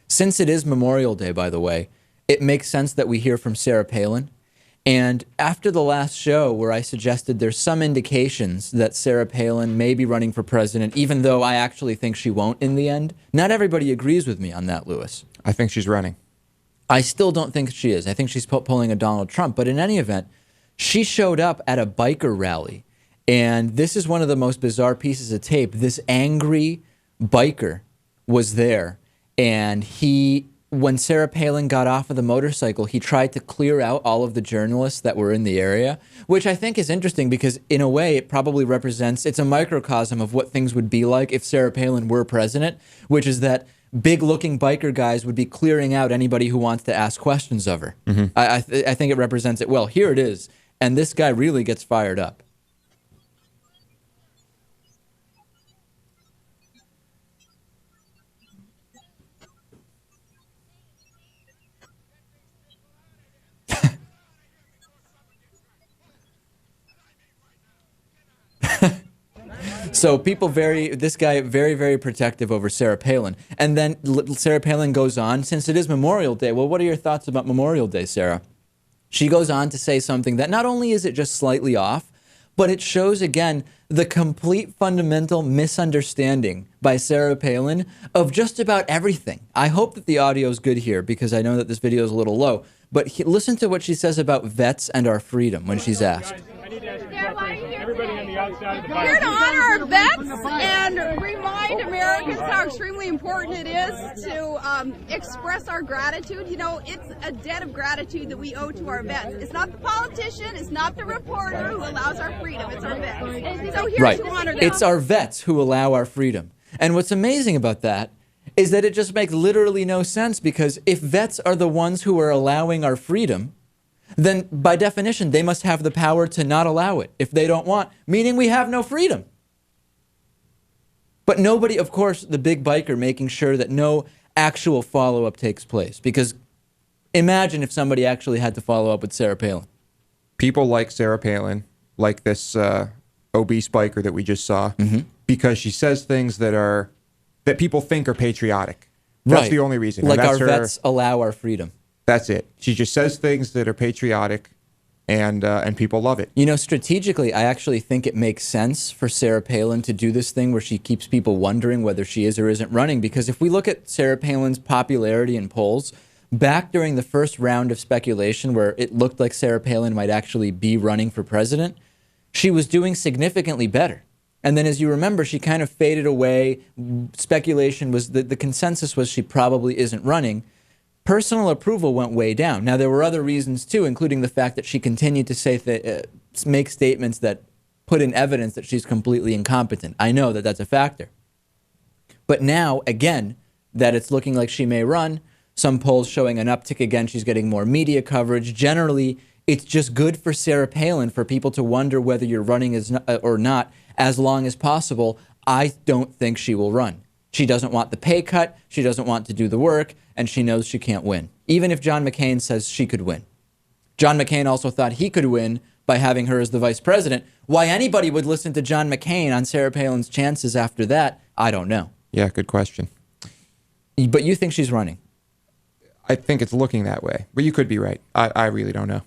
Since it is Memorial Day, by the way, it makes sense that we hear from Sarah Palin. And after the last show where I suggested there's some indications that Sarah Palin may be running for president, even though I actually think she won't in the end, not everybody agrees with me on that, Lewis. I think she's running. I still don't think she is. I think she's pulling a Donald Trump. But in any event, she showed up at a biker rally. And this is one of the most bizarre pieces of tape. This angry biker was there. And when Sarah Palin got off of the motorcycle, he tried to clear out all of the journalists that were in the area, which I think is interesting because in a way it probably represents, it's a microcosm of what things would be like if Sarah Palin were president, which is that big-looking biker guys would be clearing out anybody who wants to ask questions of her. Mm-hmm. I think it represents it well. Here it is, and this guy really gets fired up. So this guy very, very protective over Sarah Palin. And then Sarah Palin goes on, since it is Memorial Day, well, what are your thoughts about Memorial Day, Sarah? She goes on to say something that not only is it just slightly off, but it shows, again, the complete fundamental misunderstanding by Sarah Palin of just about everything. I hope that the audio is good here because I know that this video is a little low. But listen to what she says about vets and our freedom when she's asked. We're here to honor our vets and remind Americans how extremely important it is to express our gratitude. You know, it's a debt of gratitude that we owe to our vets. It's not the politician, it's not the reporter who allows our freedom, it's our vets. So here to honor them. It's our vets who allow our freedom. And what's amazing about that is that it just makes literally no sense because if vets are the ones who are allowing our freedom, then by definition, they must have the power to not allow it if they don't want, meaning we have no freedom. But nobody, of course, the big biker making sure that no actual follow-up takes place. Because imagine if somebody actually had to follow up with Sarah Palin. People like Sarah Palin, like this obese biker that we just saw, because she says things that people think are patriotic. That's the only reason. Like our vets allow our freedom. That's it. She just says things that are patriotic, and people love it. You know, strategically, I actually think it makes sense for Sarah Palin to do this thing where she keeps people wondering whether she is or isn't running. Because if we look at Sarah Palin's popularity in polls, back during the first round of speculation where it looked like Sarah Palin might actually be running for president, she was doing significantly better. And then, as you remember, she kind of faded away. Speculation was the consensus was she probably isn't running. Personal approval went way down. Now, there were other reasons, too, including the fact that she continued to say make statements that put in evidence that she's completely incompetent. I know that that's a factor. But now, again, that it's looking like she may run, some polls showing an uptick again, she's getting more media coverage. Generally, it's just good for Sarah Palin for people to wonder whether you're running or not as long as possible. I don't think she will run. She doesn't want the pay cut, she doesn't want to do the work, and she knows she can't win, even if John McCain says she could win. John McCain also thought he could win by having her as the vice president. Why anybody would listen to John McCain on Sarah Palin's chances after that, I don't know. Yeah, good question. But you think she's running? I think it's looking that way, but you could be right. I really don't know.